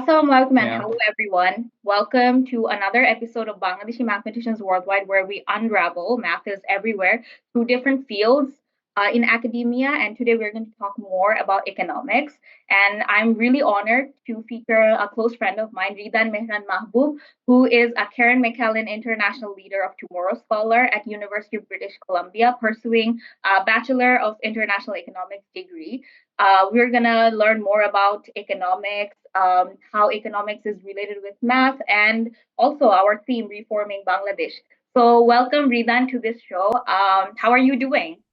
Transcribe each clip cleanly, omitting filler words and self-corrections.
Assalamualaikum and Yeah. hello everyone. Welcome to another episode of Bangladeshi Mathematicians Worldwide, where we unravel math is everywhere through different fields in academia. And today we're going to talk more about economics. And I'm really honored to feature a close friend of mine, Ridan Mehran Mahbub, who is a Karen McKellin International Leader of Tomorrow Scholar at University of British Columbia, pursuing a Bachelor of International Economics degree. We're going to learn more about economics, how economics is related with math, and also our theme, Reforming Bangladesh. So, welcome, Ridan, to this show. How are you doing?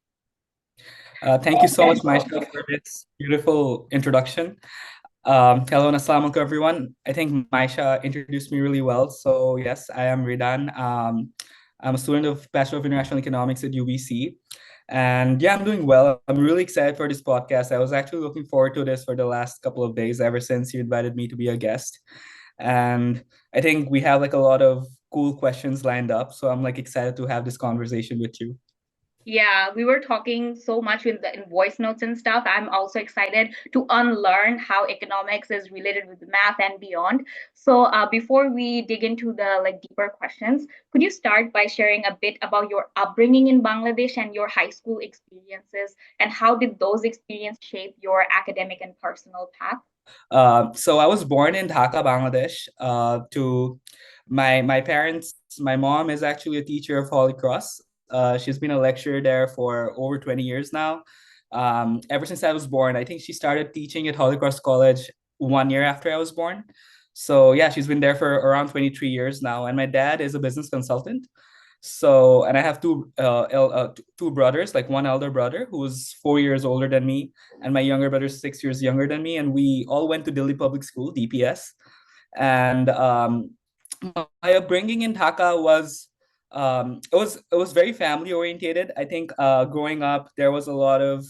Thank you so much, Maisha, for this beautiful introduction. Hello and assalamu alaikum, everyone. I think Maisha introduced me really well. So, yes, I am Ridan. I'm a student of Bachelor of International Economics at UBC. And yeah, I'm doing well. I'm really excited for this podcast. I was actually looking forward to this for the last couple of days, ever since you invited me to be a guest. And I think we have like a lot of cool questions lined up. So I'm like excited to have this conversation with you. Yeah, we were talking so much in voice notes and stuff. I'm also excited to unlearn how economics is related with math and beyond. So, before we dig into the deeper questions, could you start by sharing a bit about your upbringing in Bangladesh and your high school experiences, and how did those experiences shape your academic and personal path? So I was born in Dhaka, Bangladesh. To my parents, my mom is actually a teacher of Holy Cross. She's been a lecturer there for over 20 years now. Ever since I was born, I think she started teaching at Holy Cross College 1 year after I was born. So yeah, she's been there for around 23 years now. And my dad is a business consultant. So, and I have two brothers, like one elder brother who's 4 years older than me, and my younger brother is 6 years younger than me. And we all went to Delhi Public School, DPS. And my upbringing in Dhaka was it was very family orientated. I think growing up there was a lot of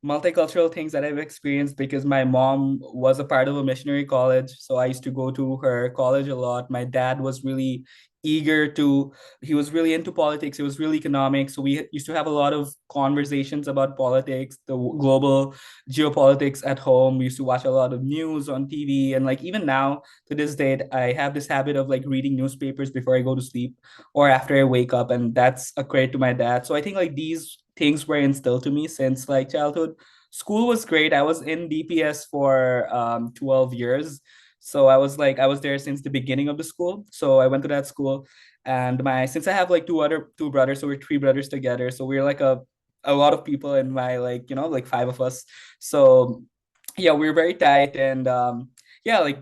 multicultural things that I've experienced because my mom was a part of a missionary college, so I used to go to her college a lot. My dad was really eager to he was really into politics, he was really economic, so we used to have a lot of conversations about politics, the global geopolitics at home. We used to watch a lot of news on TV, and like even now to this date I have this habit of like reading newspapers before I go to sleep or after I wake up, and that's a credit to my dad. So I think like these things were instilled to me since like childhood. School was great. I was in DPS for 12 years. So I was there since the beginning of the school. So I went to that school, and my since I have like two brothers, so we're three brothers together. So we're like a lot of people in my like, like five of us. So yeah, we're very tight, and yeah, like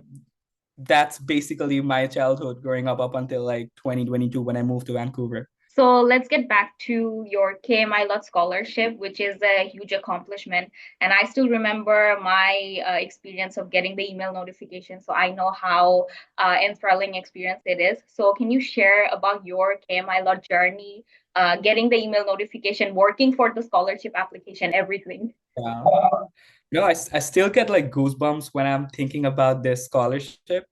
that's basically my childhood growing up until like 2022 when I moved to Vancouver. So let's get back to your KMILOT scholarship, which is a huge accomplishment. And I still remember my experience of getting the email notification. So I know how enthralling experience it is. So can you share about your KMILOT journey, getting the email notification, working for the scholarship application, everything? Yeah. I still get like goosebumps when I'm thinking about this scholarship.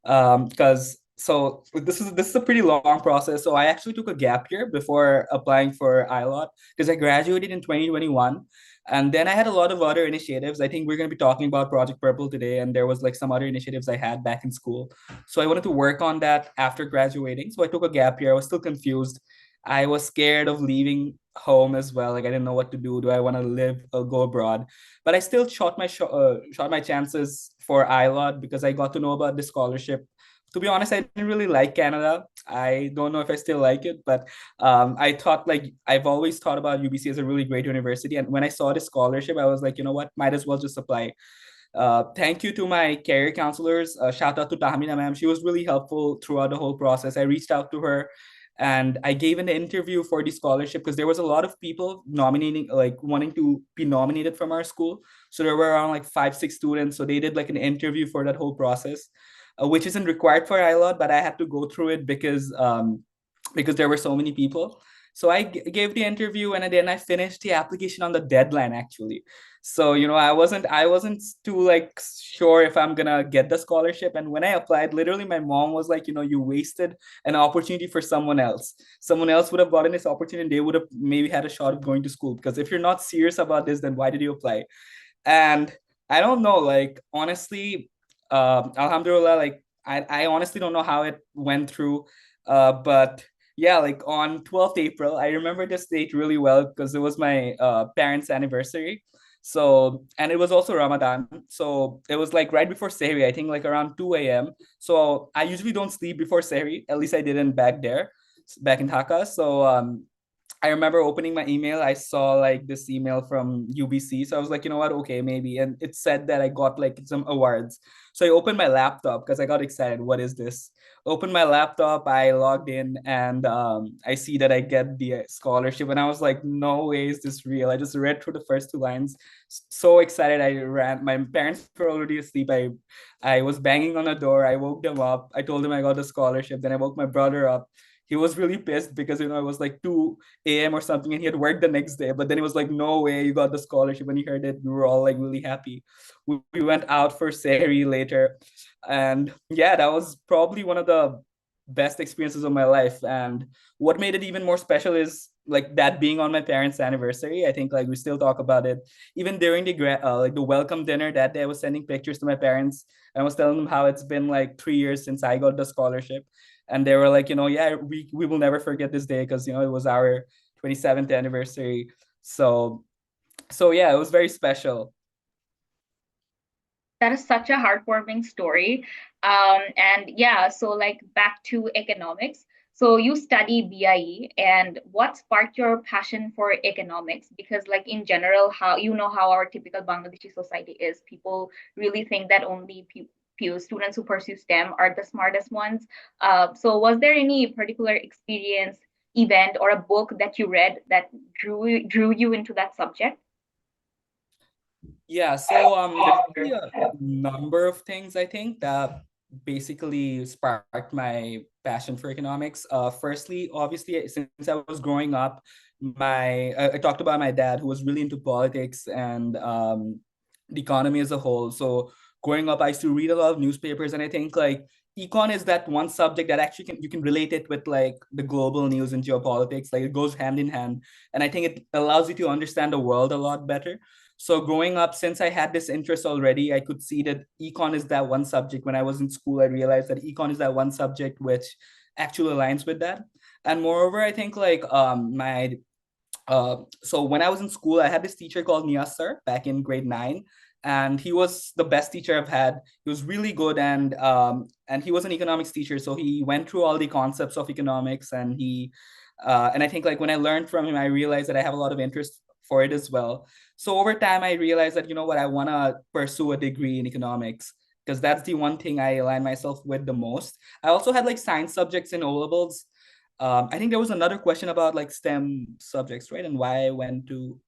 Because so this is a pretty long process. So I actually took a gap year before applying for ILOT because I graduated in 2021. And then I had a lot of other initiatives. I think we're going to be talking about Project Purple today. And there was like some other initiatives I had back in school. So I wanted to work on that after graduating. So I took a gap year. I was still confused. I was scared of leaving home as well. Like I didn't know what to do. Do I want to live or go abroad? But I still shot my chances for ILOT because I got to know about the scholarship. To be honest, I didn't really like Canada. I don't know if I still like it, but I thought like I've always thought about UBC as a really great university. And when I saw the scholarship, I was like, you know what, might as well just apply. Thank you to my career counselors. Shout out to Tahmina ma'am. She was really helpful throughout the whole process. I reached out to her and I gave an interview for the scholarship because there was a lot of people nominating, like wanting to be nominated from our school. So there were around like 5, 6 students. So they did like an interview for that whole process, which isn't required for ILOT, but I had to go through it because there were so many people. So I gave the interview and then I finished the application on the deadline actually. So I wasn't too like sure if I'm gonna get the scholarship. And when I applied, literally my mom was like, you wasted an opportunity for someone else. Someone else would have gotten this opportunity. They would have maybe had a shot of going to school, because if you're not serious about this, then why did you apply? And I don't know, like honestly, Alhamdulillah, like I honestly don't know how it went through, but yeah, like on 12th April, I remember this date really well because it was my parents' anniversary. So, and it was also Ramadan. So it was like right before Sehri, I think like around 2 a.m. So I usually don't sleep before Sehri, at least I didn't back there, back in Dhaka. So I remember opening my email. I saw like this email from UBC. So I was like, you know what? Okay, maybe. And it said that I got like some awards. So I opened my laptop because I got excited. What is this? Opened my laptop. I logged in and I see that I get the scholarship. And I was like, no way is this real. I just read through the first two lines. So excited. I ran. My parents were already asleep. I was banging on the door. I woke them up. I told them I got the scholarship. Then I woke my brother up. He was really pissed because it was like 2 a.m. or something, and he had work the next day. But then it was like, no way, you got the scholarship. When he heard it, we were all like really happy. We went out for Sehri later, and yeah, that was probably one of the best experiences of my life. And what made it even more special is like that being on my parents' anniversary. I think like we still talk about it. Even during the like the welcome dinner that day, I was sending pictures to my parents and I was telling them how it's been like 3 years since I got the scholarship, and they were like, yeah, we will never forget this day because it was our 27th anniversary. So yeah, it was very special. That is such a heartwarming story. And yeah, so like back to economics. So you study BIE, and what sparked your passion for economics? Because like in general, how how our typical Bangladeshi society is. People really think that only students who pursue STEM are the smartest ones. So was there any particular experience, event, or a book that you read that drew you into that subject? Yeah, so there's actually a number of things I think that basically sparked my passion for economics. Firstly, obviously, since I was growing up, I talked about my dad who was really into politics and the economy as a whole. So growing up, I used to read a lot of newspapers, and I think like econ is that one subject that actually you can relate it with like the global news and geopolitics. Like it goes hand in hand, and I think it allows you to understand the world a lot better. So growing up, since I had this interest already, I could see that econ is that one subject. When I was in school, I realized that econ is that one subject which actually aligns with that. And moreover, I think like my so when I was in school, I had this teacher called Nias sir back in grade 9, and he was the best teacher I've had. He was really good, and he was an economics teacher, so he went through all the concepts of economics, and I think like when I learned from him, I realized that I have a lot of interest for it as well. So over time, I realized that what, I want to pursue a degree in economics because that's the one thing I align myself with the most. I also had like science subjects in O levels. I think there was another question about like STEM subjects, right? And why I went to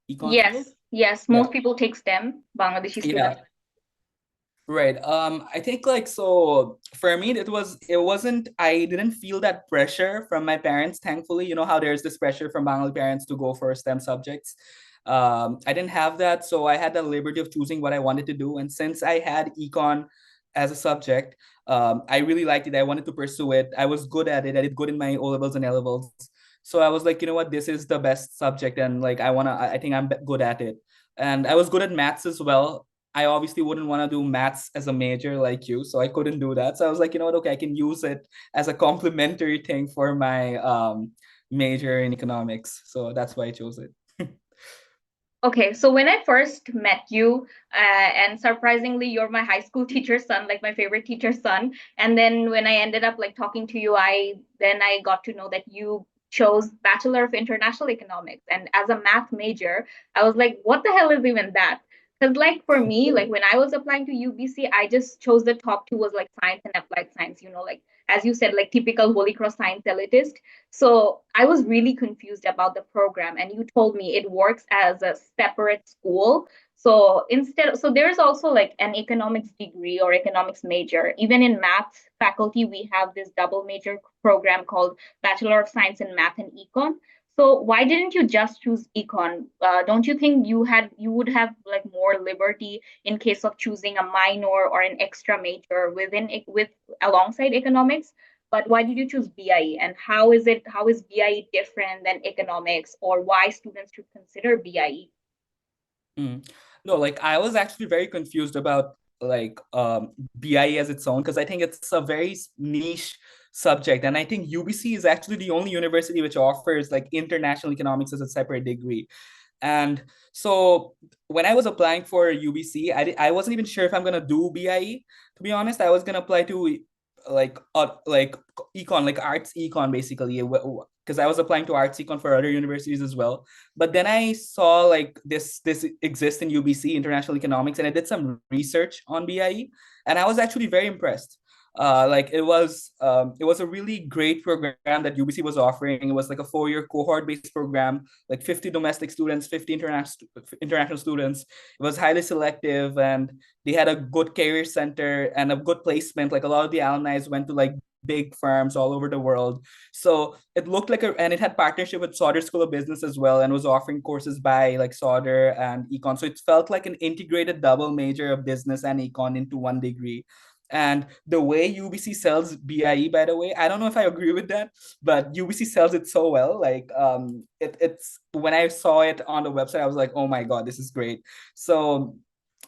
econ field. Yes, yes. Yeah. Most people take STEM, Bangladeshi students. Yeah. Right. I think like so for me it wasn't I didn't feel that pressure from my parents, thankfully. You know how there's this pressure from Bengali parents to go for STEM subjects. I didn't have that, so I had the liberty of choosing what I wanted to do. And since I had econ as a subject, I really liked it. I wanted to pursue it. I was good at it. I did good in my O levels and A levels. So I was like, you know what, this is the best subject, and like I think I'm good at it. And I was good at maths as well. I obviously wouldn't want to do maths as a major like you, so I couldn't do that. So I was like, you know what? Okay, I can use it as a complementary thing for my major in economics. So that's why I chose it. Okay, so when I first met you, and surprisingly, you're my high school teacher's son, like my favorite teacher's son. And then when I ended up like talking to you, I got to know that you chose Bachelor of International Economics. And as a math major, I was like, what the hell is even that? Because like for me, like when I was applying to UBC, I just chose the top two was like science and applied science, like as you said, like typical Holy Cross science elitist. So I was really confused about the program, and you told me it works as a separate school. So there's also like an economics degree or economics major. Even in math faculty, we have this double major program called Bachelor of Science in Math and Econ. So why didn't you just choose econ? Don't you think you would have like more liberty in case of choosing a minor or an extra major with alongside economics? But why did you choose BIE, and how is BIE different than economics, or why students should consider BIE? Mm. No, like I was actually very confused about like BIE as its own, because I think it's a very niche subject. And I think UBC is actually the only university which offers like international economics as a separate degree. And so when I was applying for UBC, I wasn't even sure if I'm gonna do BIE. To be honest, I was gonna apply to like econ, like arts econ, basically, because I was applying to arts econ for other universities as well. But then I saw like this exists in UBC, International Economics, and I did some research on BIE, and I was actually very impressed. Like it was a really great program that UBC was offering. It was like a 4-year cohort-based program, like 50 domestic students, 50 international students. It was highly selective, and they had a good career center and a good placement. Like a lot of the alumni went to like big firms all over the world. So it looked like and it had partnership with Sauder School of Business as well, and was offering courses by like Sauder and econ. So it felt like an integrated double major of business and econ into one degree. And the way UBC sells BIE, by the way, I don't know if I agree with that, but UBC sells it so well. Like it's when I saw it on the website, I was like, oh my God, this is great. So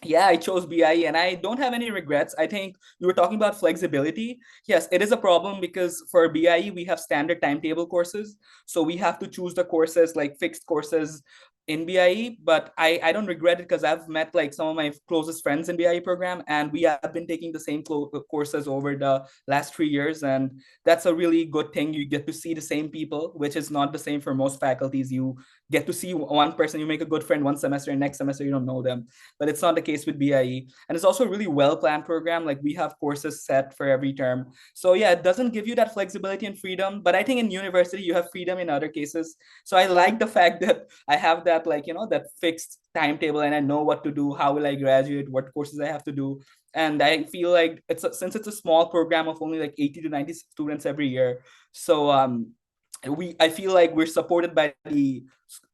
yeah, I chose BIE and I don't have any regrets. I think you were talking about flexibility. Yes, it is a problem because for BIE, we have standard timetable courses. So we have to choose the courses, like fixed courses in BIE, but I don't regret it because I've met like some of my closest friends in BIE program, and we have been taking the same courses over the last 3 years. And that's a really good thing. You get to see the same people, which is not the same for most faculties. You get to see one person, you make a good friend one semester, and next semester you don't know them. But it's not the case with BIE. And it's also a really well-planned program. Like we have courses set for every term. So yeah, it doesn't give you that flexibility and freedom, but I think in university you have freedom in other cases. So I like the fact that I have that like, that fixed timetable, and I know what to do, how will I graduate, what courses I have to do. And I feel like since it's a small program of only like 80 to 90 students every year. So I feel like we're supported by the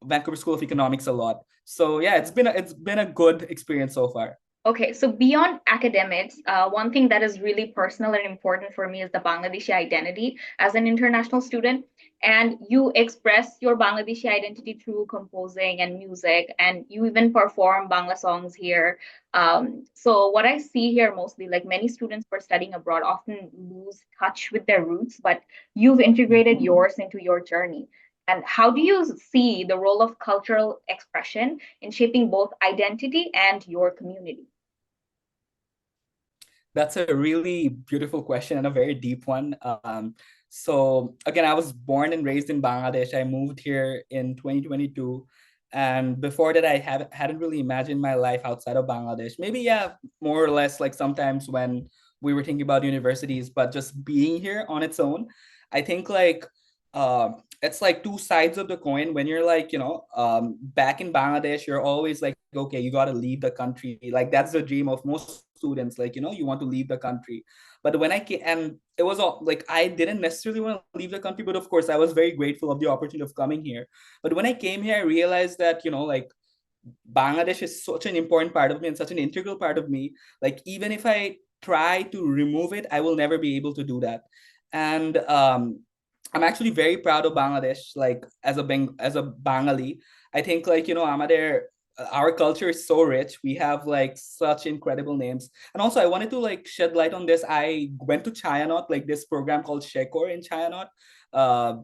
Vancouver School of Economics a lot. So yeah, it's been a good experience so far. Okay, so beyond academics, one thing that is really personal and important for me is the Bangladeshi identity as an international student. And you express your Bangladeshi identity through composing and music, and you even perform Bangla songs here. So what I see here mostly, like many students who are studying abroad often lose touch with their roots, but you've integrated yours into your journey. And how do you see the role of cultural expression in shaping both identity and your community? That's a really beautiful question and a very deep one. So again, I was born and raised in Bangladesh. I moved here in 2022. And before that, I hadn't really imagined my life outside of Bangladesh. Maybe, yeah, more or less like sometimes when we were thinking about universities, but just being here on its own, I think like it's like two sides of the coin. When you're like, back in Bangladesh, you're always like, okay, you got to leave the country. Like that's the dream of most students. Like, you want to leave the country. But when I came, and it was all like, I didn't necessarily want to leave the country, but of course, I was very grateful of the opportunity of coming here. But when I came here, I realized that, like Bangladesh is such an important part of me and such an integral part of me. Like, even if I try to remove it, I will never be able to do that. And I'm actually very proud of Bangladesh, like as a Bengali. I think like, our culture is so rich. We have like such incredible names. And also I wanted to like shed light on this. I went to ChinaNot, like this program called Shekor in ChinaNot. Uh,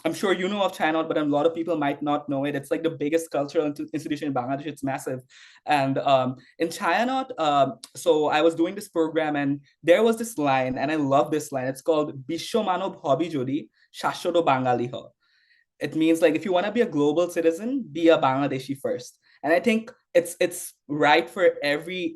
I'm sure you know of ChinaNot, but a lot of people might not know it. It's like the biggest cultural institution in Bangladesh. It's massive. And in ChinaNot, so I was doing this program, and there was this line, and I love this line. It's called Bisho Manob Hobi Jodi Shashoto Bangali Ho. It means like if you want to be a global citizen, be a Bangladeshi first. And I think it's right for every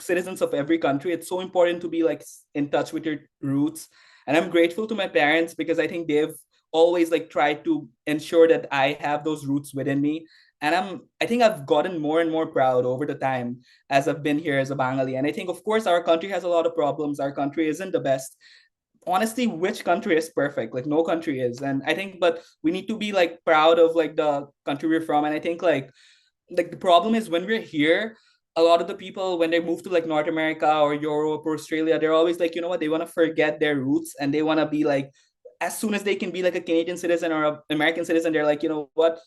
citizens of every country. It's so important to be like in touch with your roots. And I'm grateful to my parents because I think they've always like tried to ensure that I have those roots within me. And I think I've gotten more and more proud over the time as I've been here as a Bengali. And I think of course our country has a lot of problems. Our country isn't the best. Honestly, which country is perfect? Like no country is. And I think, but we need to be like proud of like the country we're from. And I think like the problem is when we're here, a lot of the people when they move to like North America or Europe or Australia, they're always like, you know what, they want to forget their roots and they want to be like, as soon as they can be like a Canadian citizen or an American citizen, they're like, you know what,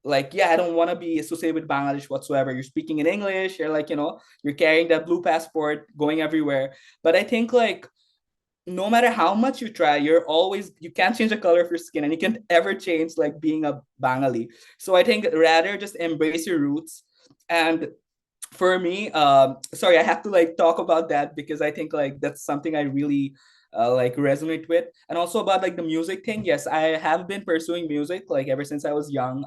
like, yeah, I don't want to be associated with Bangladesh whatsoever. You're speaking in English, you're like, you're carrying that blue passport going everywhere. But I think like no matter how much you try, you can't change the color of your skin, and you can't ever change like being a Bengali. So I think rather just embrace your roots. And for me, sorry, I have to like talk about that because I think like that's something I really like resonate with. And also about like the music thing. Yes, I have been pursuing music like ever since I was young.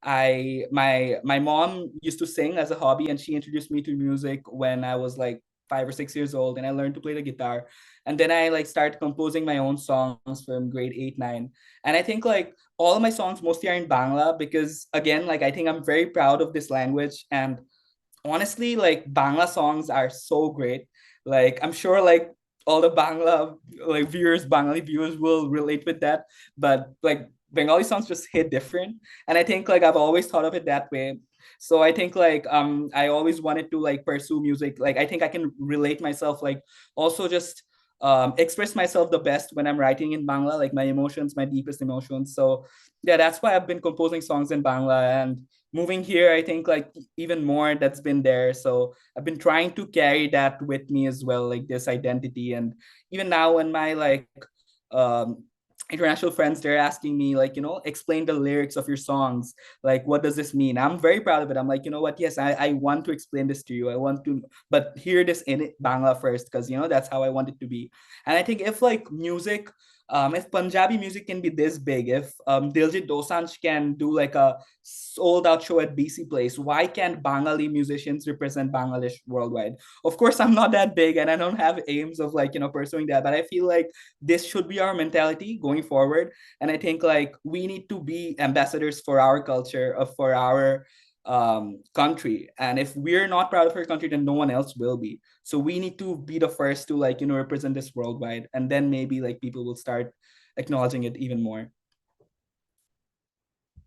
My mom used to sing as a hobby, and she introduced me to music when I was like 5 or 6 years old, and I learned to play the guitar. And then I like started composing my own songs from grade 8, 9. And I think like all of my songs mostly are in Bangla because again, like I think I'm very proud of this language. And honestly, like Bangla songs are so great. Like I'm sure like all the Bengali viewers will relate with that. But like Bengali songs just hit different. And I think like I've always thought of it that way. So I think like I always wanted to like pursue music. Like I think I can relate myself, like also just express myself the best when I'm writing in Bangla, like my emotions, my deepest emotions. So yeah, that's why I've been composing songs in Bangla. And moving here, I think like even more that's been there. So I've been trying to carry that with me as well, like this identity. And even now when my like um international friends, they're asking me like, explain the lyrics of your songs, like what does this mean? I'm very proud of it. I'm like, you know what, yes, I want to explain this to you. I want to, but hear this in it Bangla first, because that's how I want it to be. And I think if Punjabi music can be this big, if Diljit Dosanjh can do like a sold out show at BC Place, why can't Bengali musicians represent Bangladesh worldwide? Of course, I'm not that big and I don't have aims of like, pursuing that, but I feel like this should be our mentality going forward. And I think like we need to be ambassadors for our culture, for our country. And if we're not proud of our country, then no one else will be. So we need to be the first to like, represent this worldwide. And then maybe like people will start acknowledging it even more.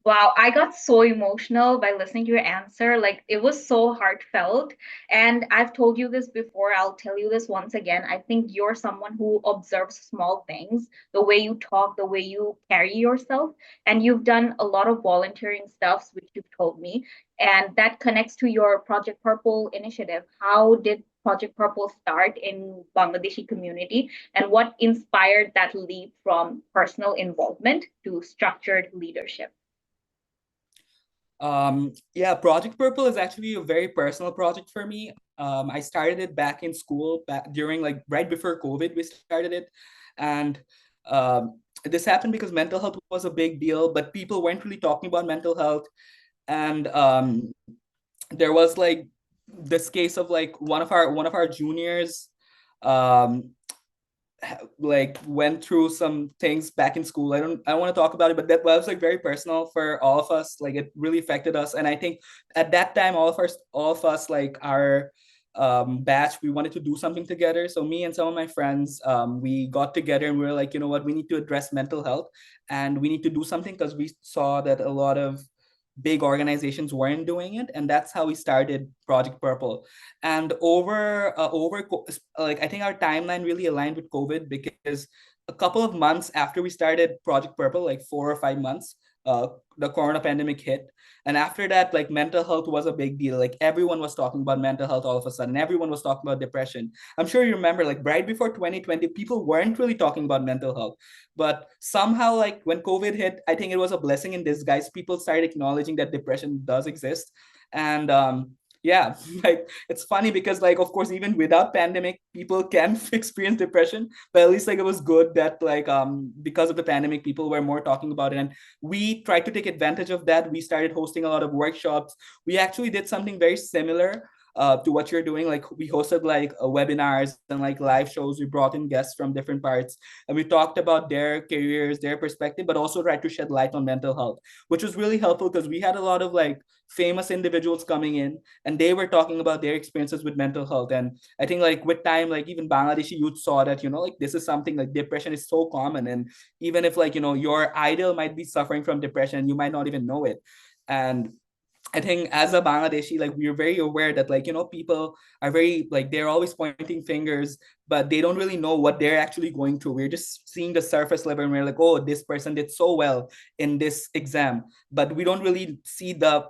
Wow, I got so emotional by listening to your answer. Like it was so heartfelt. And I've told you this before, I'll tell you this once again. I think you're someone who observes small things, the way you talk, the way you carry yourself. And you've done a lot of volunteering stuffs, which you've told me. And that connects to your Project Purple initiative. How did Project Purple start in Bangladeshi community? And what inspired that leap from personal involvement to structured leadership? Yeah, Project Purple is actually a very personal project for me. I started it back in school, back during like right before COVID, we started it. And this happened because mental health was a big deal, but people weren't really talking about mental health. And there was like this case of like one of our juniors um like went through some things back in school. I don't want to talk about it, but that was like very personal for all of us. Like it really affected us. And I think at that time all of us like our batch, we wanted to do something together. So me and some of my friends, we got together and we were like, you know what, we need to address mental health and we need to do something, because we saw that a lot of big organizations weren't doing it. And that's how we started Project Purple. And like I think our timeline really aligned with COVID, because a couple of months after we started Project Purple, like 4 or 5 months, uh, the corona pandemic hit. And after that, like mental health was a big deal. Like everyone was talking about mental health all of a sudden. Everyone was talking about depression. I'm sure you remember, like right before 2020, people weren't really talking about mental health. But somehow, like when COVID hit, I think it was a blessing in disguise. People started acknowledging that depression does exist. And yeah, like it's funny because like of course even without pandemic people can experience depression, but at least like it was good that like because of the pandemic people were more talking about it. And we tried to take advantage of that. We started hosting a lot of workshops. We actually did something very similar to what you're doing. Like we hosted like webinars and like live shows. We brought in guests from different parts and we talked about their careers, their perspective, but also tried to shed light on mental health, which was really helpful because we had a lot of like famous individuals coming in and they were talking about their experiences with mental health. And I think like with time, like even Bangladeshi youth saw that, like this is something, like depression is so common. And even if like, your idol might be suffering from depression, you might not even know it. And I think as a Bangladeshi, like we're very aware that like, people are very like they're always pointing fingers, but they don't really know what they're actually going through. We're just seeing the surface level and we're like, oh, this person did so well in this exam. But we don't really see the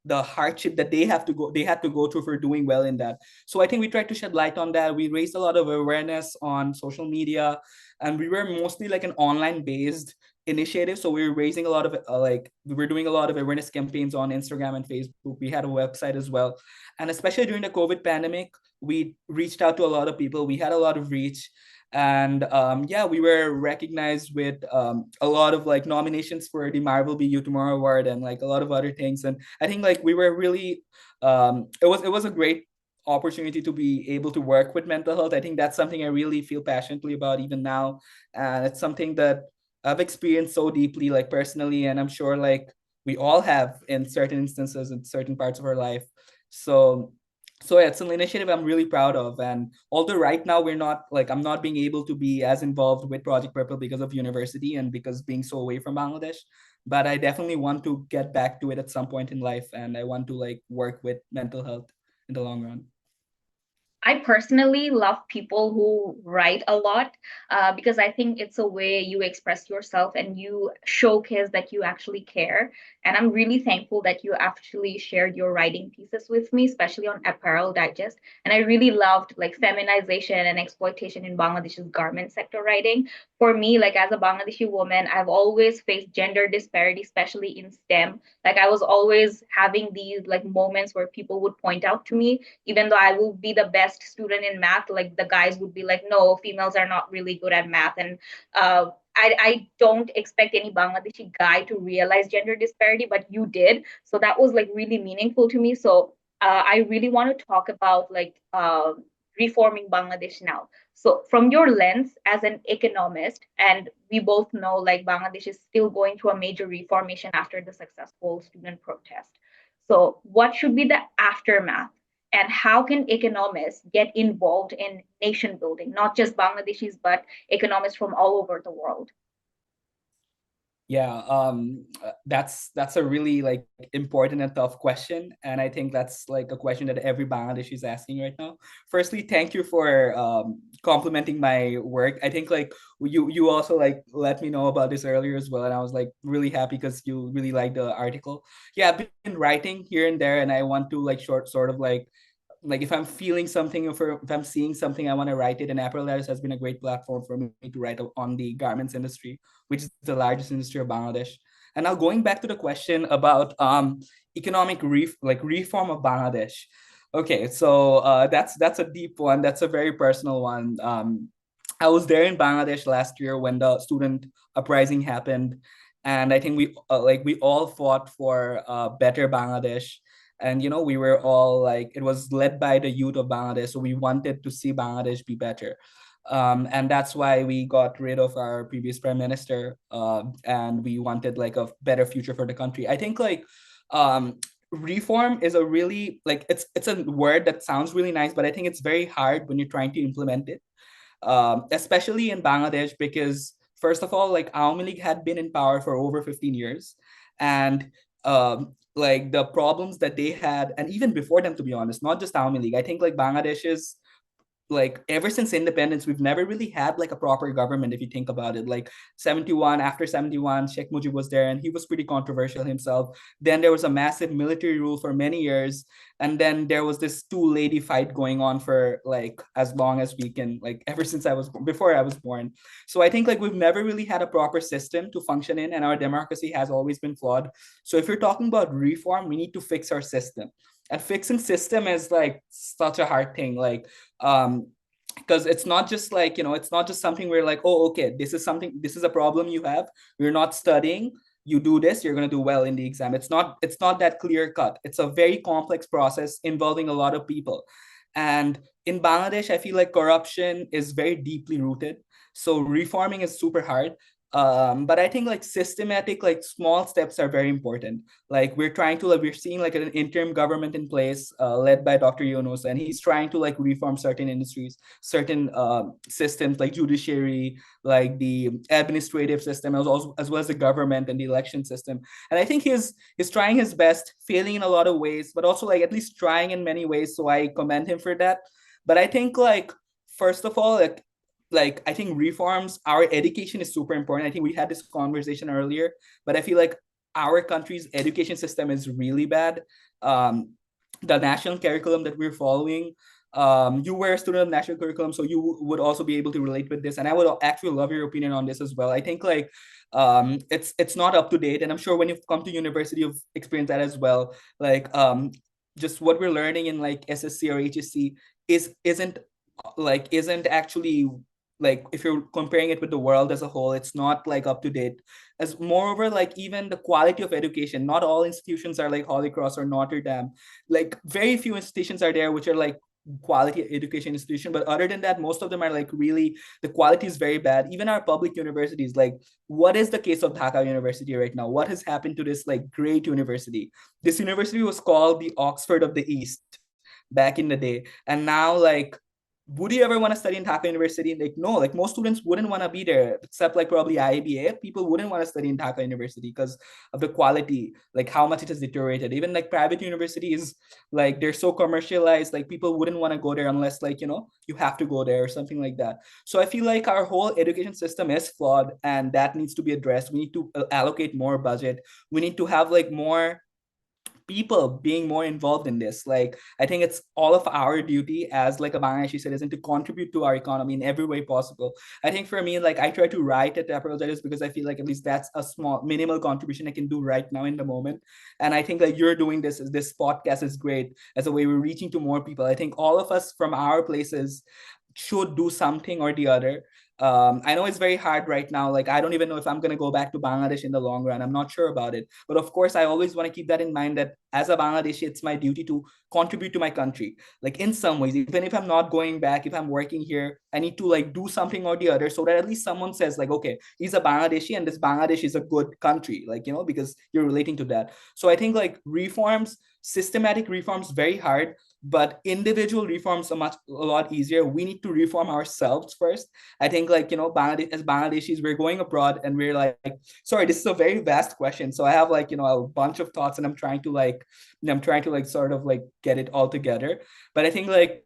hardship that they had to go through for doing well in that. So I think we tried to shed light on that. We raised a lot of awareness on social media, and we were mostly like an online based initiative. So we were raising a lot of like we were doing a lot of awareness campaigns on Instagram and Facebook. We had a website as well, and especially during the COVID pandemic, we reached out to a lot of people. We had a lot of reach, and yeah, we were recognized with a lot of like nominations for the Marvel Be You Tomorrow Award and like a lot of other things. And I think like we were really it was a great opportunity to be able to work with mental health. I think that's something I really feel passionately about even now, and it's something that I've experienced so deeply, like personally, and I'm sure like we all have in certain instances in certain parts of our life. So, so yeah, it's an initiative I'm really proud of. And although right now I'm not being able to be as involved with Project Purple because of university and because being so away from Bangladesh, but I definitely want to get back to it at some point in life, and I want to like work with mental health in the long run. I personally love people who write a lot because I think it's a way you express yourself and you showcase that you actually care. And I'm really thankful that you actually shared your writing pieces with me, especially on Apparel Digest. And I really loved like feminization and exploitation in Bangladesh's garment sector writing. For me, like as a Bangladeshi woman, I've always faced gender disparity, especially in STEM. Like I was always having these like moments where people would point out to me even though I will be the best student in math, like the guys would be like, no, females are not really good at math. And I don't expect any Bangladeshi guy to realize gender disparity, but you did. So that was like really meaningful to me. So I really want to talk about like reforming Bangladesh now. So from your lens as an economist, and we both know like Bangladesh is still going through a major reformation after the successful student protest. So what should be the aftermath and how can economists get involved in nation building, not just Bangladeshis, but economists from all over the world? Yeah, that's a really like important and tough question, and I think that's like a question that every Bangladeshi is asking right now. Firstly, thank you for complimenting my work. I think like you also like let me know about this earlier as well, and I was like really happy because you really liked the article. Yeah, I've been writing here and there, and I want to like sort of like if I'm feeling something, if I'm seeing something, I want to write it. And Apparel Letters has been a great platform for me to write on the garments industry, which is the largest industry of Bangladesh. And now going back to the question about economic reform of Bangladesh. Okay, so that's a deep one. That's a very personal one. I was there in Bangladesh last year when the student uprising happened, and I think we all fought for a better Bangladesh. And we were all like, it was led by the youth of Bangladesh, so we wanted to see Bangladesh be better. And that's why we got rid of our previous prime minister, and we wanted like a better future for the country. I think like reform is a really like it's a word that sounds really nice, but I think it's very hard when you're trying to implement it, especially in Bangladesh, because first of all, like Awami League had been in power for over 15 years, and like the problems that they had, and even before them, to be honest, not just Awami League. I think like Bangladesh is like ever since independence, we've never really had like a proper government. If you think about it, like 71, after 71, Sheikh Mujib was there and he was pretty controversial himself. Then there was a massive military rule for many years, and then there was this two lady fight going on for like as long as we can, like ever since before I was born. So I think like we've never really had a proper system to function in, and our democracy has always been flawed. So if you're talking about reform, we need to fix our system, and fixing system is like such a hard thing. Like because it's not just like, it's not just something where like, oh, okay, this is a problem you have, you're not studying, you do this, you're going to do well in the exam. It's not that clear cut. It's a very complex process involving a lot of people. And in Bangladesh, I feel like corruption is very deeply rooted, so reforming is super hard. But I think like systematic, like small steps are very important. Like we're seeing like an interim government in place, led by Dr. Yunus, and he's trying to like reform certain industries, certain systems like judiciary, like the administrative system, as well as the government and the election system. And I think he's trying his best, failing in a lot of ways, but also like at least trying in many ways. So I commend him for that. But I think like first of all, like I think reforms, our education is super important. I think we had this conversation earlier, but I feel like our country's education system is really bad. Um, the national curriculum that we're following, you were a student of national curriculum, so you would also be able to relate with this. And I would actually love your opinion on this as well. I think like it's not up to date, and I'm sure when you've come to university, you've experienced that as well. Like just what we're learning in like SSC or HSC isn't actually like if you're comparing it with the world as a whole, it's not like up to date. As moreover, like even the quality of education, not all institutions are like Holy Cross or Notre Dame. Like very few institutions are there which are like quality education institution, but other than that, most of them are like really, the quality is very bad. Even our public universities, like what is the case of Dhaka University right now? What has happened to this like great university? This university was called the Oxford of the East back in the day, and now like would you ever want to study in Dhaka University? Like, no, like most students wouldn't want to be there, except like probably IBA. People wouldn't want to study in Dhaka University because of the quality, like how much it has deteriorated. Even like private universities, like they're so commercialized, like people wouldn't want to go there unless like, you have to go there or something like that. So I feel like our whole education system is flawed and that needs to be addressed. We need to allocate more budget. We need to have like more people being more involved in this. Like I think it's all of our duty as like a Bangladeshi citizen to contribute to our economy in every way possible. I think for me, like I try to write at apologize because I feel like at least that's a small minimal contribution I can do right now in the moment. And I think like you're doing this podcast is great as a way we're reaching to more people. I think all of us from our places should do something or the other. I know it's very hard right now. Like, I don't even know if I'm going to go back to Bangladesh in the long run. I'm not sure about it. But of course, I always want to keep that in mind that as a Bangladeshi, it's my duty to contribute to my country. Like, in some ways, even if I'm not going back, if I'm working here, I need to like do something or the other so that at least someone says, like, okay, he's a Bangladeshi and this Bangladesh is a good country, like, because you're relating to that. So I think like reforms, systematic reforms, very hard, but individual reforms are a lot easier. We need to reform ourselves first. I think like Bangladesh, as Bangladeshis, we're going abroad and we're like, sorry, this is a very vast question, so I have like a bunch of thoughts and I'm trying to sort of like get it all together. But I think like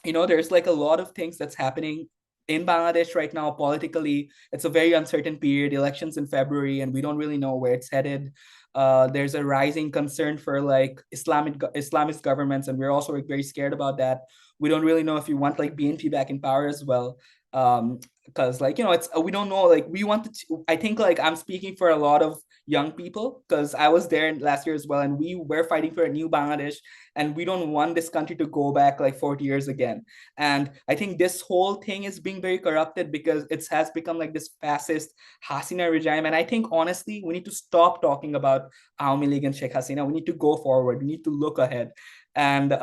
there's like a lot of things that's happening in Bangladesh right now politically. It's a very uncertain period, elections in February, and we don't really know where it's headed. There's a rising concern for like Islamist governments, and we're also like, very scared about that. We don't really know if we want like BNP back in power as well. Because like it's we don't know, like we want to. I think like I'm speaking for a lot of young people because I was there last year as well, and we were fighting for a new Bangladesh, and we don't want this country to go back like 40 years again. And I think this whole thing is being very corrupted because it has become like this fascist Hasina regime. And I think honestly, we need to stop talking about Aumi League and Sheikh Hasina. We need to go forward. We need to look ahead. And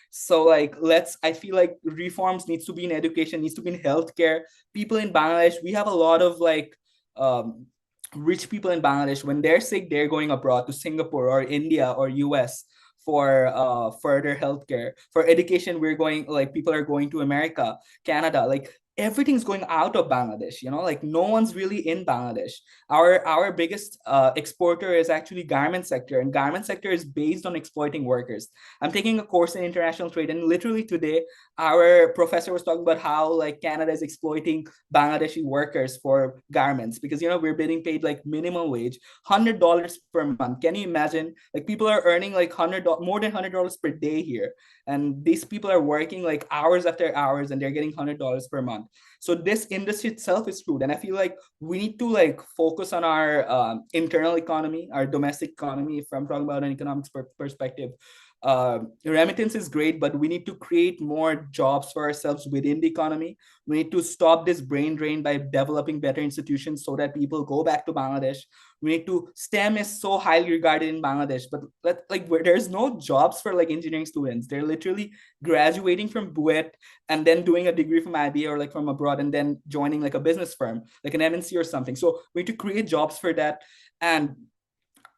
so like I feel like reforms needs to be in education, needs to be in healthcare. People in Bangladesh, we have a lot of like rich people in Bangladesh. When they're sick, they're going abroad to Singapore or India or US for further healthcare. For education, we're going, like people are going to America, Canada, like everything's going out of Bangladesh, like no one's really in Bangladesh. Our biggest exporter is actually garment sector, and garment sector is based on exploiting workers. I'm taking a course in international trade, and literally today our professor was talking about how like Canada is exploiting Bangladeshi workers for garments because we're being paid like minimum wage, $100 per month. Can you imagine? Like people are earning like more than $100 per day here, and these people are working like hours after hours, and they're getting $100 per month. So this industry itself is screwed, and I feel like we need to like focus on our internal economy, our domestic economy. If I'm talking about an economics perspective, remittance is great, but we need to create more jobs for ourselves within the economy. We need to stop this brain drain by developing better institutions so that people go back to Bangladesh. We need to STEM is so highly regarded in Bangladesh, but there's no jobs for like engineering students. They're literally graduating from BUET and then doing a degree from IB or like from abroad and then joining like a business firm, like an MNC or something. So we need to create jobs for that. And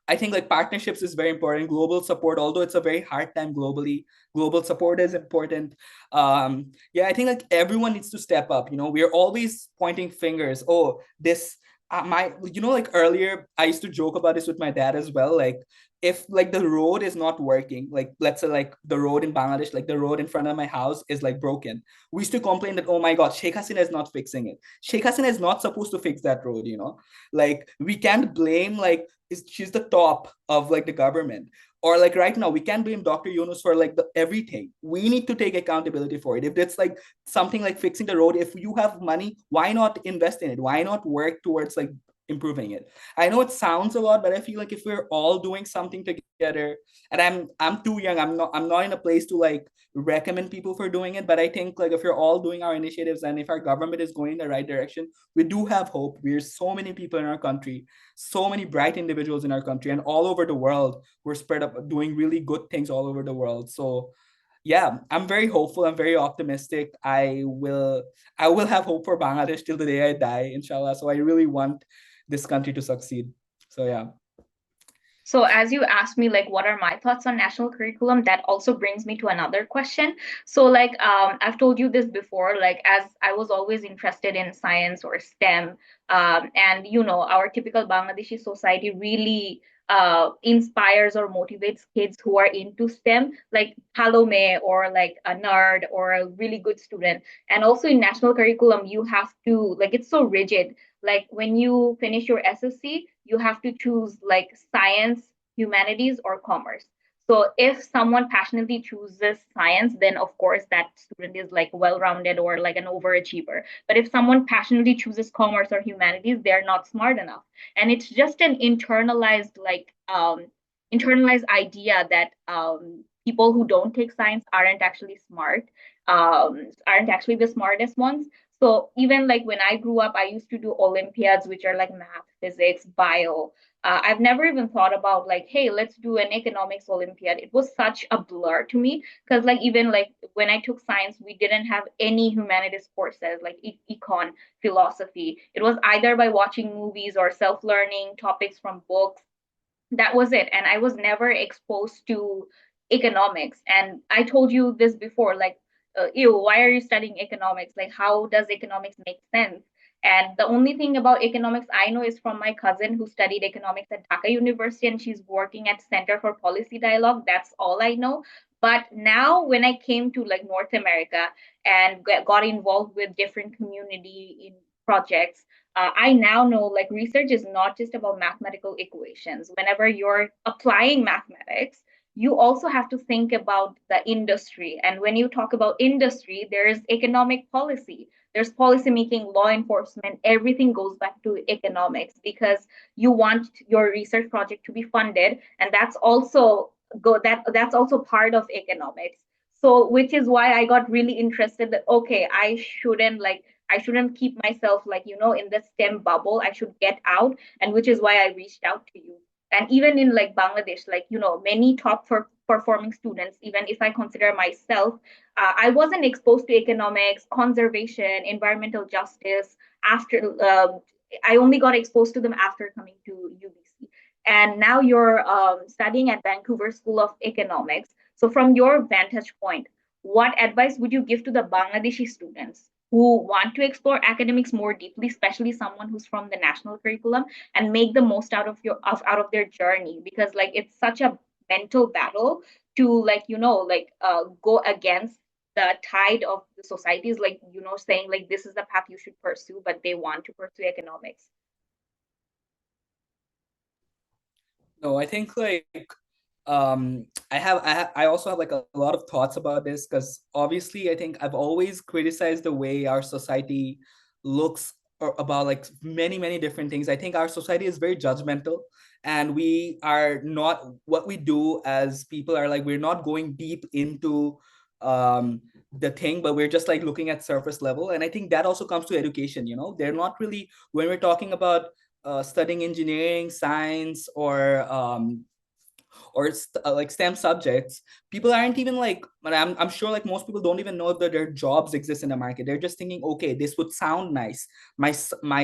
I think like partnerships is very important. Global support, although it's a very hard time globally, global support is important. Yeah, I think like everyone needs to step up. You know, we're always pointing fingers. Oh, this my like earlier I used to joke about this with my dad as well. Like if like the road is not working, like let's say like the road in Bangladesh, like the road in front of my house is like broken. We used to complain that, oh my God, Sheikh Hasina is not fixing it. Sheikh Hasina is not supposed to fix that road, you know? Like we can't blame like she's the top of like the government, or like right now we can't blame Dr. Yunus for like the everything. We need to take accountability for it. If it's like something like fixing the road, if you have money, why not invest in it? Why not work towards like improving it? I know it sounds a lot, but I feel like if we're all doing something together, and I'm too young, I'm not in a place to like recommend people for doing it, but I think like if we're all doing our initiatives and if our government is going in the right direction, we do have hope. We're so many people in our country, so many bright individuals in our country, and all over the world we're spread up doing really good things all over the world. So yeah, I'm very hopeful, I'm very optimistic. I will have hope for Bangladesh till the day I die, inshallah. So I really want this country to succeed. So yeah. So as you asked me, like, what are my thoughts on national curriculum? That also brings me to another question. So like, I've told you this before, like, as I was always interested in science or STEM, and our typical Bangladeshi society really inspires or motivates kids who are into STEM, like Palome or like a nerd or a really good student. And also in national curriculum, you have to, like, it's so rigid. Like when you finish your SSC, you have to choose like science, humanities, or commerce. So if someone passionately chooses science, then of course that student is like well-rounded or like an overachiever. But if someone passionately chooses commerce or humanities, they're not smart enough. And it's just an internalized idea that people who don't take science aren't actually smart, aren't actually the smartest ones. So even like when I grew up, I used to do Olympiads, which are like math, physics, bio. I've never even thought about like, hey, let's do an economics Olympiad. It was such a blur to me because like even like when I took science, we didn't have any humanities courses like econ, philosophy. It was either by watching movies or self-learning topics from books. That was it. And I was never exposed to economics. And I told you this before, like, ew, why are you studying economics? Like, how does economics make sense? And the only thing about economics I know is from my cousin who studied economics at Dhaka University, and she's working at Center for Policy Dialogue. That's all I know. But now, when I came to like North America and got involved with different community in projects, I now know like research is not just about mathematical equations. Whenever you're applying mathematics, you also have to think about the industry. And when you talk about industry, there is economic policy, there's policy making, law enforcement, everything goes back to economics because you want your research project to be funded. And that's also part of economics. So which is why I got really interested that okay, I shouldn't keep myself like, in the STEM bubble. I should get out. And which is why I reached out to you. And even in like Bangladesh, like, many top for performing students, even if I consider myself, I wasn't exposed to economics, conservation, environmental justice after, I only got exposed to them after coming to UBC. And now you're studying at Vancouver School of Economics. So from your vantage point, what advice would you give to the Bangladeshi students who want to explore academics more deeply, especially someone who's from the national curriculum, and make the most out of their journey? Because like it's such a mental battle to like go against the tide of the societies, like saying like this is the path you should pursue, but they want to pursue economics. No, I think like I also have like a lot of thoughts about this because obviously I think I've always criticized the way our society looks or about like many different things. I think our society is very judgmental, and we are not, what we do as people are like, we're not going deep into the thing, but we're just like looking at surface level. And I think that also comes to education. They're not really, when we're talking about studying engineering, science, or like STEM subjects, people aren't even like, but I'm sure like most people don't even know if their jobs exist in the market. They're just thinking, okay, this would sound nice. My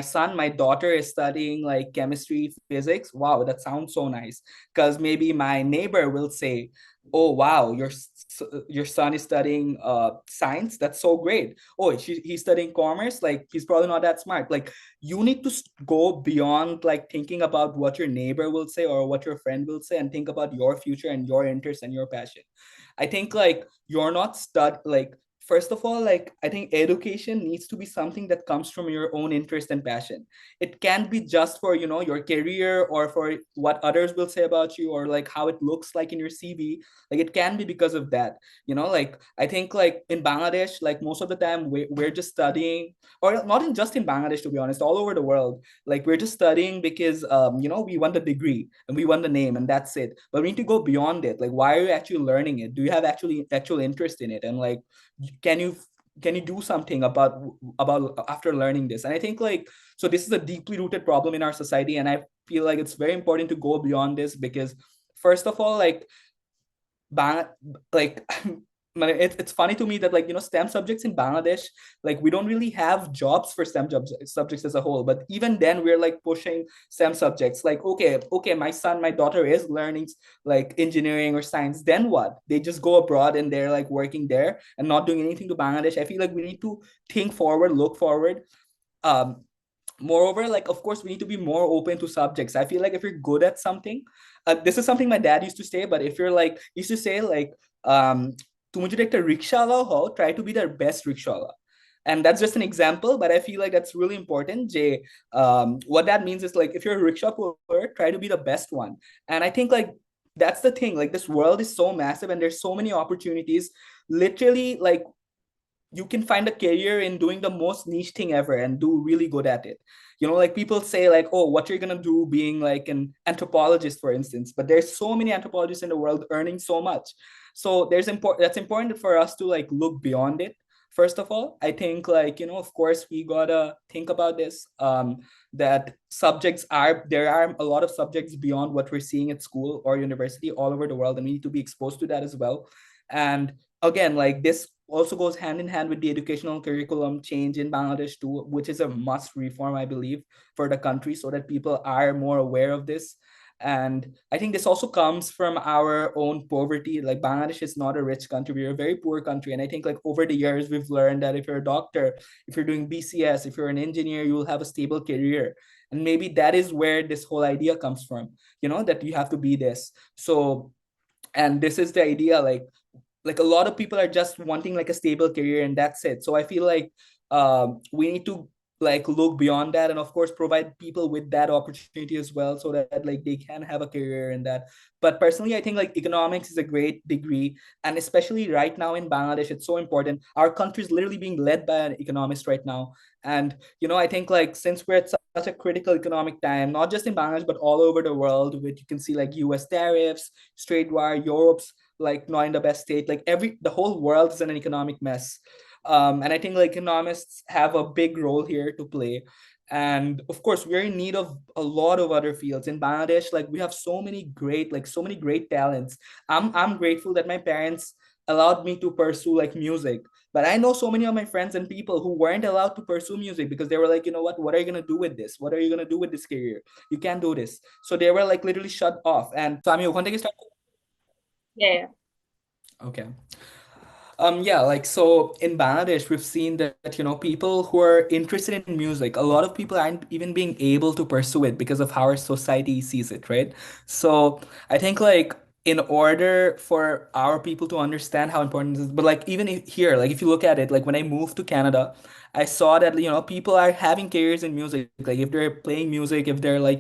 son, my daughter is studying like chemistry, physics. Wow, that sounds so nice. Because maybe my neighbor will say, oh wow, your son is studying science. That's so great. Oh, he's studying commerce. Like he's probably not that smart. Like you need to go beyond like thinking about what your neighbor will say or what your friend will say, and think about your future and your interest and your passion. I think like you're not like, first of all, like I think education needs to be something that comes from your own interest and passion. It can't be just for your career or for what others will say about you, or like how it looks like in your CV. Like it can be because of that. Like I think like in Bangladesh, like most of the time we're just studying, or not in just in Bangladesh, to be honest, all over the world. Like we're just studying because we want the degree and we want the name, and that's it. But we need to go beyond it. Like why are you actually learning it? Do you have actual interest in it? And like can you do something about after learning this? And I think like, so this is a deeply rooted problem in our society, and I feel like it's very important to go beyond this, because first of all, like Bang, like it's funny to me that like STEM subjects in Bangladesh, like we don't really have jobs for STEM subjects as a whole. But even then, we're like pushing STEM subjects. Like okay, my son, my daughter is learning like engineering or science. Then what? They just go abroad and they're like working there and not doing anything to Bangladesh. I feel like we need to think forward, look forward. Um, Moreover, like of course we need to be more open to subjects. I feel like if you're good at something, this is something my dad used to say, but if you're like used to say like তুমি যদি একটা রিক্সাওয়ালা হও, try to be their best rickshaw. And that's just an example, but I feel like that's really important. What that means is like if you're a rickshaw puller, try to be the best one. And I think like that's the thing. Like this world is so massive and there's so many opportunities. Literally, like you can find a career in doing the most niche thing ever and do really good at it. Like people say like, oh, what you're gonna do being like an anthropologist, for instance, but there's so many anthropologists in the world earning so much. So that's important for us to like look beyond it. First of all, I think like, of course we gotta think about this, that there are a lot of subjects beyond what we're seeing at school or university all over the world, and we need to be exposed to that as well. And again, like this also goes hand in hand with the educational curriculum change in Bangladesh too, which is a must reform, I believe, for the country, so that people are more aware of this. And I think this also comes from our own poverty. Like Bangladesh is not a rich country, we're a very poor country. And I think like over the years, we've learned that if you're a doctor, if you're doing BCS, if you're an engineer, you will have a stable career. And maybe that is where this whole idea comes from, that you have to be this. So, and this is the idea, like a lot of people are just wanting like a stable career and that's it. So I feel like we need to like look beyond that, and of course provide people with that opportunity as well, so that like they can have a career in that. But personally, I think like economics is a great degree, and especially right now in Bangladesh, it's so important. Our country is literally being led by an economist right now. And I think like since we're at such a critical economic time, not just in Bangladesh but all over the world, which you can see like US tariffs, trade war, Europe's like not in the best state, like the whole world is in an economic mess. And I think like economists have a big role here to play. And of course we're in need of a lot of other fields in Bangladesh. Like we have so many great talents. I'm grateful that my parents allowed me to pursue like music, but I know so many of my friends and people who weren't allowed to pursue music because they were like, what are you going to do with this? What are you going to do with this career? You can't do this. So they were like literally shut off. And so আমি ওখান থেকে start. Yeah. Okay. Yeah, like so in Bangladesh, we've seen that, people who are interested in music, a lot of people aren't even being able to pursue it because of how our society sees it, right? So I think like in order for our people to understand how important this is, but like even here, like if you look at it, like when I moved to Canada, I saw that, people are having careers in music. Like if they're playing music, if they're like,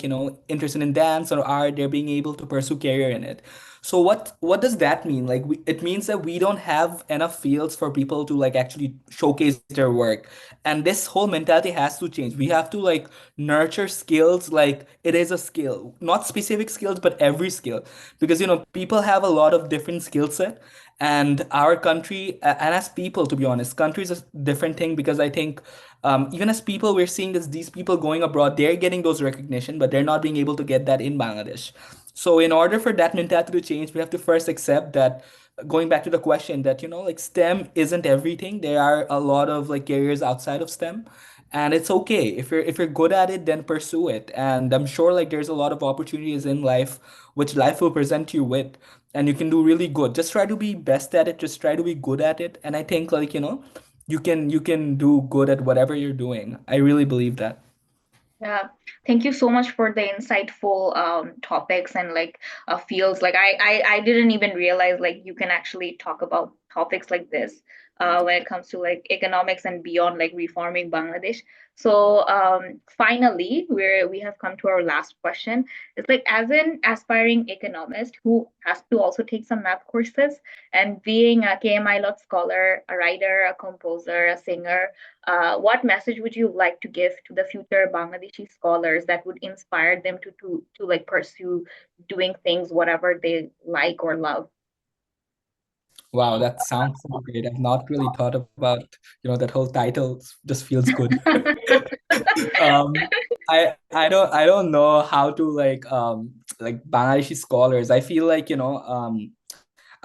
interested in dance or art, they're being able to pursue career in it. So what does that mean? Like it means that we don't have enough fields for people to like actually showcase their work. And this whole mentality has to change. We have to like nurture skills like it is a skill, not specific skills, but every skill. Because people have a lot of different skill set, and our country and as people, to be honest, country is a different thing because I think even as people, we're seeing this these people going abroad, they're getting those recognition, but they're not being able to get that in Bangladesh. So in order for that mentality to change, we have to first accept that, going back to the question, that like STEM isn't everything. There are a lot of like careers outside of STEM, and it's okay. If you're good at it, then pursue it. And I'm sure like there's a lot of opportunities in life which life will present you with, and you can do really good. Just try to be best at it, just try to be good at it. And I think like, you can do good at whatever you're doing. I really believe that. Yeah, thank you so much for the insightful topics and like fields. Like I didn't even realize like you can actually talk about topics like this when it comes to like economics and beyond, like reforming Bangladesh. So finally, we have come to our last question. It's like, as an aspiring economist who has to also take some math courses, and being a KMILOT scholar, a writer, a composer, a singer, what message would you like to give to the future Bangladeshi scholars that would inspire them to like pursue doing things whatever they like or love? Wow, that sounds so great. I've not really thought about, that whole title just feels good. Um, I don't know how to like Bangladeshi scholars. I feel like,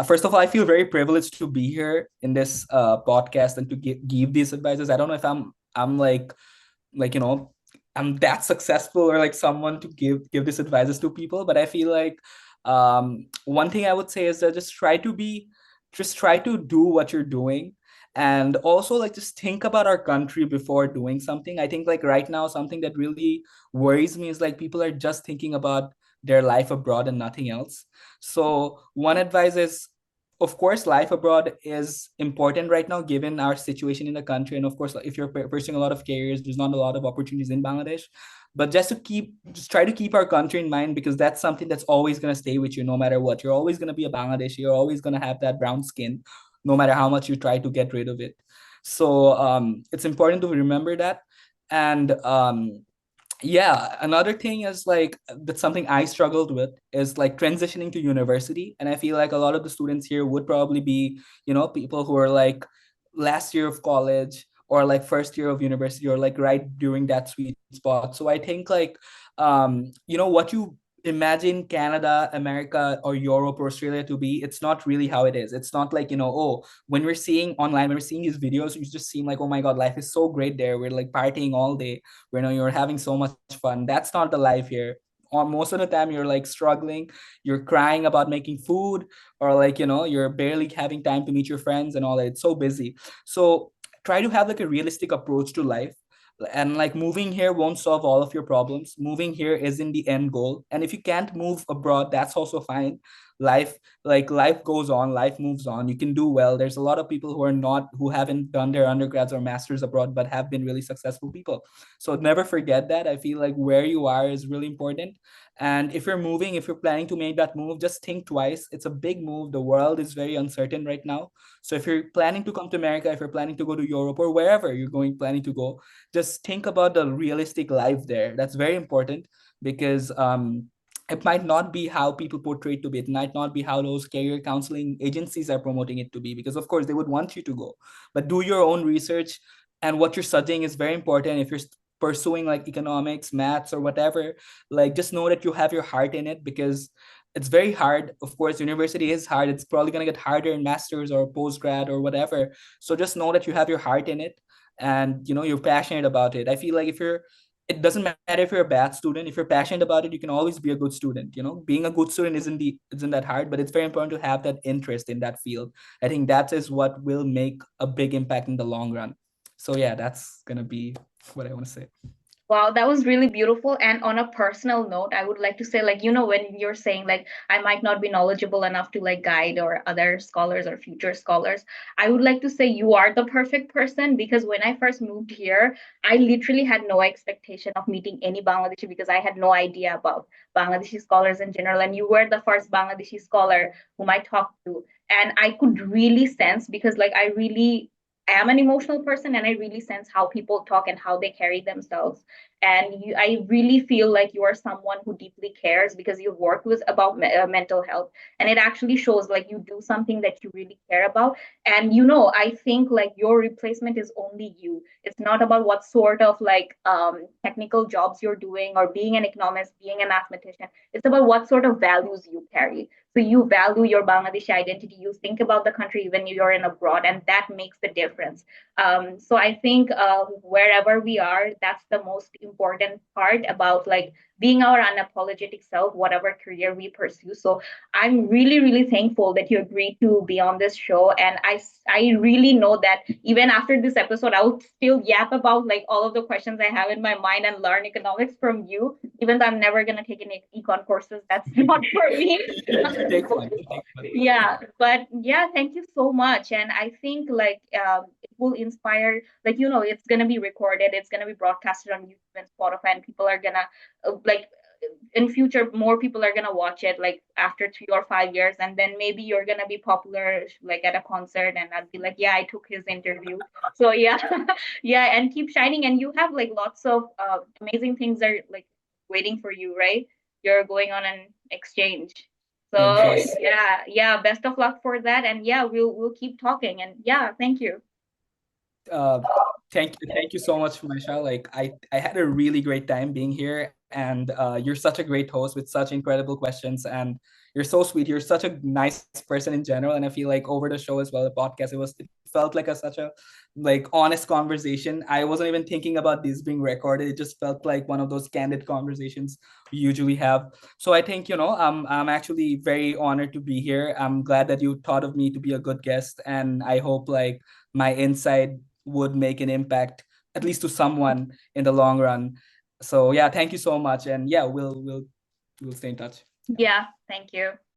first of all, I feel very privileged to be here in this podcast and to give these advices. I don't know if I'm like I'm that successful or like someone to give this advices to people, but I feel like one thing I would say is that just try to do what you're doing, and also like just think about our country before doing something. I think like right now something that really worries me is like people are just thinking about their life abroad and nothing else. So one advice is, of course, life abroad is important right now given our situation in the country. And of course, if you're pursuing a lot of careers, there's not a lot of opportunities in Bangladesh. But just try to keep our country in mind, because that's something that's always going to stay with you no matter what. You're always going to be a Bangladeshi. You're always going to have that brown skin no matter how much you try to get rid of it. So it's important to remember that. And yeah, another thing is like that's something I struggled with, is like transitioning to university. And I feel like a lot of the students here would probably be, people who are like last year of college or like first year of university, or like right during that sweet spot. So I think like what you imagine Canada, America, or Europe or Australia to be, it's not really how it is. It's not like, oh, when we're seeing online, when we're seeing these videos, you just seem like, oh my God, life is so great there. We're like partying all day, you're having so much fun. That's not the life here. Or most of the time you're like struggling, you're crying about making food, or like, you're barely having time to meet your friends and all that. It's so busy. So try to have like a realistic approach to life. And like moving here won't solve all of your problems. Moving here isn't the end goal. And if you can't move abroad, that's also fine. Life goes on, life moves on. You can do well. There's a lot of people who haven't done their undergrads or masters abroad but have been really successful people. So never forget that. I feel like where you are is really important. And if you're planning to make that move, just think twice. It's a big move. The world is very uncertain right now. So if you're planning to come to America, if you're planning to go to Europe or wherever you're planning to go, just think about the realistic life there. That's very important, because it might not be how people portray it to be. It might not be how those career counseling agencies are promoting it to be, because of course they would want you to go. But do your own research, and what you're studying is very important. If you're pursuing like economics, maths, or whatever, like just know that you have your heart in it, because it's very hard. Of course, university is hard. It's probably going to get harder in masters or postgrad or whatever. So just know that you have your heart in it, and you're passionate about it. I feel like it doesn't matter if you're a bad student. If you're passionate about it, you can always be a good student. Being a good student isn't that hard, but it's very important to have that interest in that field. I think that is what will make a big impact in the long run. So yeah, that's gonna be what I want to say. Wow, that was really beautiful. And on a personal note, I would like to say, like, when you're saying, like, I might not be knowledgeable enough to, like, guide or other scholars or future scholars, I would like to say you are the perfect person because when I first moved here, I literally had no expectation of meeting any Bangladeshi because I had no idea about Bangladeshi scholars in general. And you were the first Bangladeshi scholar whom I talked to. And I could really sense because, like, I really am an emotional person and I really sense how people talk and how they carry themselves. And I really feel like you are someone who deeply cares because you've worked with about mental health, and it actually shows like you do something that you really care about. And I think like your replacement is only you. It's not about what sort of like technical jobs you're doing or being an economist, being a mathematician. It's about what sort of values you carry. So you value your Bangladeshi identity, you think about the country even if you're in abroad, and that makes the difference. So I think wherever we are, that's the most important part about like being our unapologetic self, whatever career we pursue. So I'm really, really thankful that you agreed to be on this show. And I really know that even after this episode, I will still yap about like all of the questions I have in my mind and learn economics from you, even though I'm never going to take any econ courses. That's not for me. You should take one. You take one. Yeah, but yeah, thank you so much. And I think like it will inspire, like it's gonna be recorded, it's gonna be broadcasted on YouTube and Spotify, and people are gonna like in future more people are gonna watch it like after 3 or 5 years, and then maybe you're gonna be popular like at a concert, and I'd be like, yeah, I took his interview. So yeah, yeah, and keep shining. And you have like lots of amazing things are like waiting for you, right? You're going on an exchange. Yes, So yes. yeah, yeah, best of luck for that. And yeah, we'll keep talking. And yeah, thank you. uh thank you so much, Maisha. Like I had a really great time being here, and you're such a great host with such incredible questions, and you're so sweet. You're such a nice person in general, and I feel like over the show as well, the podcast, it felt like such a like honest conversation. I wasn't even thinking about this being recorded. It just felt like one of those candid conversations we usually have. So I think I'm actually very honored to be here. I'm glad that you thought of me to be a good guest, and I hope like my insight would make an impact at least to someone in the long run. So yeah, thank you so much, and yeah, we'll stay in touch. Yeah, thank you.